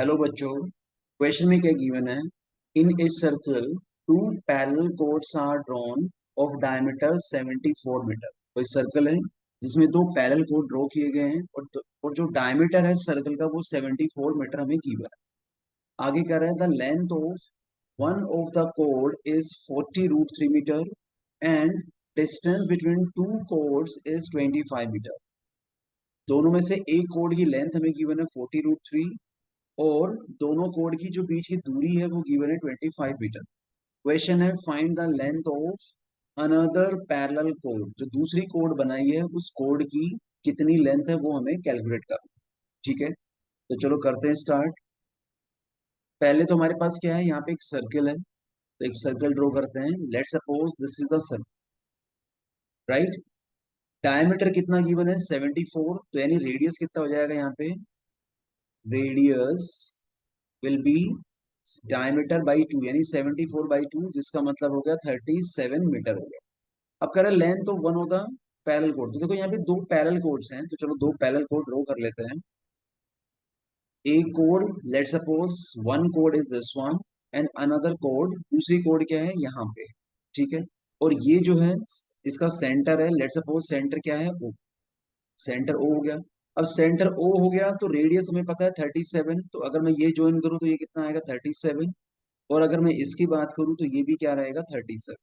Hello बच्चों। Question में क्या गिवन है? In a circle two parallel chords are drawn of diameter 74 metre. कोई सर्कल है जिसमें दो पैरेलल कोड ड्रॉ किए गए हैं और जो डायमीटर है सर्कल का वो 74 मीटर हमें गिवन है। आगे कह रहा है the length of one of the code is 40 root 3 metre and distance between two codes is 25 metre. दोनों में से एक कोड की लेंथ हमें गिवन है 40 रूट 3 और दोनों कोड की जो बीच की दूरी है वो गिवन है 25 मीटर। क्वेश्चन है find the length of another parallel code. जो दूसरी कोड बनाई है उस कोड की कितनी लेंथ है वो हमें कैलकुलेट करना। ठीक है, तो चलो करते हैं स्टार्ट। पहले तो हमारे पास क्या है, यहाँ पे एक सर्कल है, तो एक सर्कल ड्रॉ करते हैं। Let suppose this is the circle, right. Diameter कितना गिवन है 74, तो यानी रेडियस कितना हो जाएगा यहाँ पे? Radius will be diameter by 2 यानी 74 बाई 2, जिसका मतलब हो गया 37 मीटर हो गया। अब कह रहे length of one of the parallel code. तो देखो यहाँ पे दो पैरेलल कोड्स हैं, तो चलो दो पैरेलल कोड ड्रॉ कर लेते हैं। एक code, let suppose one code is this one and another code, दूसरी कोड क्या है यहाँ पे। ठीक है, और ये जो है इसका सेंटर है, लेट सपोज सेंटर क्या है ओ, सेंटर ओ हो गया। अब सेंटर ओ हो गया तो रेडियस हमें पता है 37, तो अगर मैं ये ज्वाइन करूँ तो ये कितना आएगा 37, और अगर मैं इसकी बात करूं तो ये भी क्या रहेगा 37।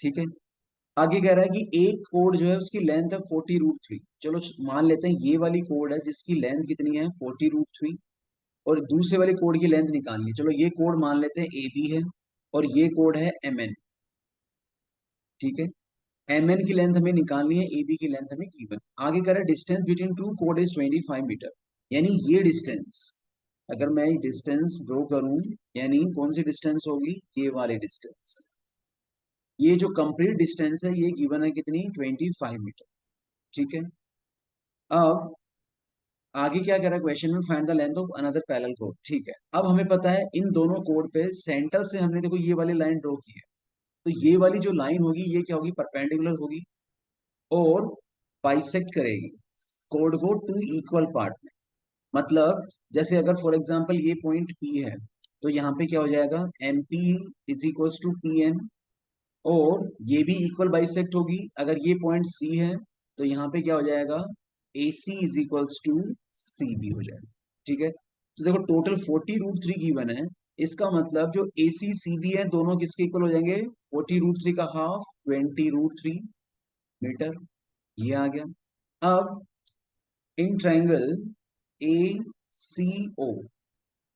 ठीक है, आगे कह रहा है कि एक कोड जो है उसकी लेंथ है 40 रूट 3। चलो मान लेते हैं ये वाली कोड है जिसकी लेंथ कितनी है 40 रूट 3, और दूसरे वाली कोड की लेंथ निकालनी है। चलो ये कोड मान लेते हैं ए बी है और ये कोड है एम एन। ठीक है, एम एन की लेंथ हमें निकालनी है, ए बी की लेंथ हमें गिवन। आगे कह रहा है distance between two code is 25 metre, यानी ये डिस्टेंस, अगर मैं डिस्टेंस ड्रॉ करूं, यानी कौन सी डिस्टेंस होगी, ये वाली डिस्टेंस। ये जो कंप्लीट डिस्टेंस है ये गिवन है कितनी 25 मीटर। ठीक है, अब आगे क्या कह रहा है क्वेश्चन में, find the length of another parallel code. ठीक है, अब हमें पता है इन दोनों कोड पे सेंटर से हमने देखो ये वाली लाइन ड्रॉ की है, तो ये वाली जो लाइन होगी ये क्या होगी, परपेंडिकुलर होगी और बाइसेक्ट करेगी कोड को टू इक्वल पार्ट में। मतलब जैसे अगर फॉर एग्जांपल ये पॉइंट पी है, तो यहाँ पे क्या हो जाएगा M P is equals to P M, और ये भी इक्वल बाइसेक्ट होगी। अगर ये पॉइंट सी है तो यहाँ पे क्या हो जाएगा, A C is equals to C B हो जाएगा। ठीक है, तो देखो टोटल 40 रूट 3 गिवन है, इसका मतलब जो ए सी सी बी है दोनों किसके इक्वल हो जाएंगे, 40 रूट 3 का हाफ 20 रूट 3 मीटर। ये आ गया। अब in triangle A C O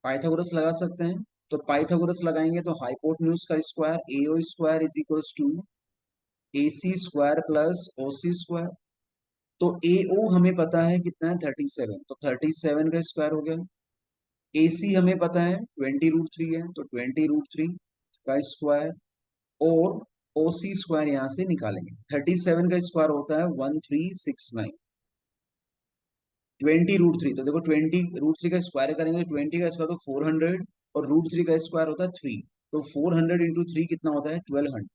Pythagoras लगा सकते हैं, तो पाइथागोरस लगाएंगे तो हाइपोटेन्यूज का square A O square is equals to A C square plus O C square. तो ए ओ हमें पता है कितना है 37, तो 37 का स्क्वायर हो गया। ए सी हमें पता है 20 रूट 3 है, तो 20 रूट 3 का स्क्वायर, और ओ सी स्क्वायर यहां से निकालेंगे। 37 का स्क्वायर होता है 1369, 20 रूट 3, तो देखो 20 रूट 3 का स्क्वायर करेंगे तो 20 का स्क्वायर तो 400, और रूट 3 का स्क्वायर होता है 3, तो 400 इंटू 3 कितना होता है 1200,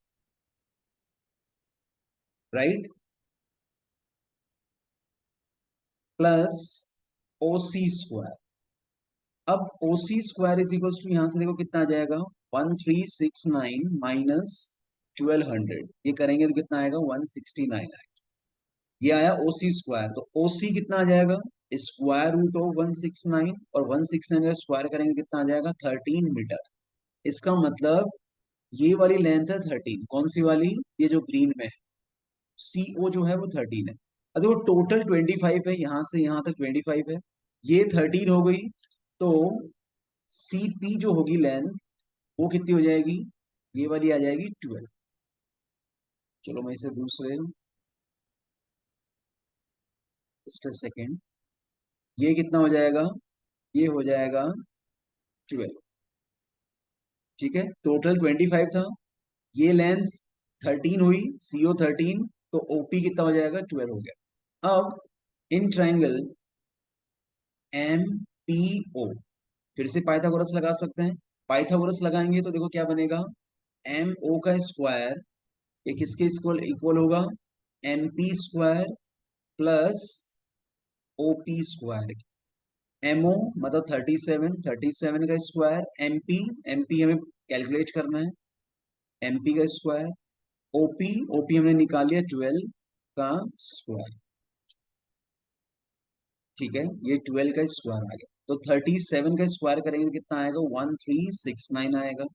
right, plus O C square. अब ओ C square is equal to, यहां से देखो कितना आ जाएगा 1369 माइनस 1200, ये करेंगे तो कितना आएगा 169 आएगा। ये आया ओ सी स्क्वायर, तो ओ सी कितना आ जाएगा स्क्वायर रूट ऑफ 169, और 169 का स्क्वायर करेंगे कितना आ जाएगा 13 मीटर। इसका मतलब ये वाली लेंथ है 13, कौन सी वाली, ये जो ग्रीन में है, सी ओ जो है वो 13 है। अब देखो टोटल 25 है, यहां से यहां तक 25 है, ये 13 हो गई, तो सी पी जो होगी लेंथ वो कितनी हो जाएगी, ये वाली आ जाएगी 12। चलो मैं इसे दूसरे, जस्ट अ सेकेंड, ये कितना हो जाएगा, ये हो जाएगा 12। ठीक है, टोटल 25 था, ये लेंथ 13 हुई, सीओ 13, तो ओपी कितना हो जाएगा 12 हो गया। अब in triangle M P O फिर से पाइथागोरस लगा सकते हैं। पाइथागोरस लगाएंगे तो देखो क्या बनेगा, एम ओ का स्क्वायर ये किसके इक्वल इक्वल होगा, M P square plus O P square. M O मतलब 37, 37 का स्क्वायर, एमपी, एमपी हमें कैलकुलेट करना है, एमपी का स्क्वायर, ओपी, ओपी हमने निकाल लिया 12 का स्क्वायर। ठीक है, ये 12 का स्क्वायर आ गया, तो 37 का स्क्वायर करेंगे तो कितना आएगा, 1369 आएगा।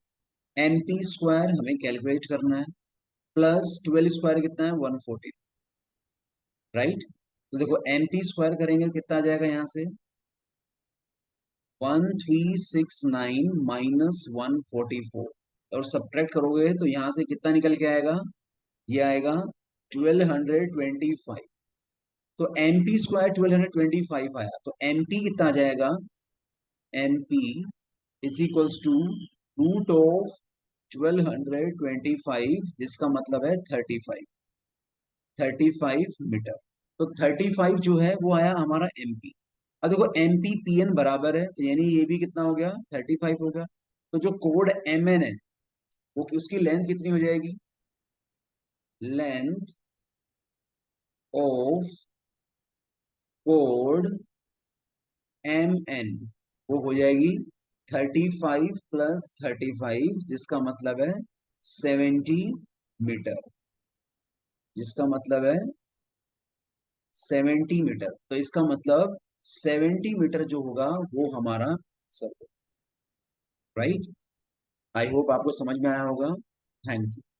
एमपी स्क्वायर हमें कैलकुलेट करना है, प्लस 12 स्क्वायर कितना है, 140, राइट। तो देखो एमपी स्क्वायर करेंगे तो कितना आ जाएगा यहाँ से, 1369 माइनस 144, और सब्ट्रैक्ट करोगे तो यहाँ से कितना निकल के आएगा, ये आएगा 1225। तो एमपी स्क्वायर 1225 आया, तो एमपी कितना आ जाएगा, M P is equals to root of 1225, जिसका मतलब है 35, 35 मीटर। तो 35 जो है वो आया हमारा एमपी। अब देखो एमपी पीएन बराबर है, तो यानी ये भी कितना हो गया, 35 हो गया। तो जो कोड एमएन है वो उसकी लेंथ कितनी हो जाएगी, length of code M N वो हो जाएगी 35 प्लस 35, जिसका मतलब है 70 मीटर, जिसका मतलब है 70 मीटर। तो इसका मतलब 70 मीटर जो होगा वो हमारा सर्कल, राइट। आई होप आपको समझ में आया होगा। Thank you.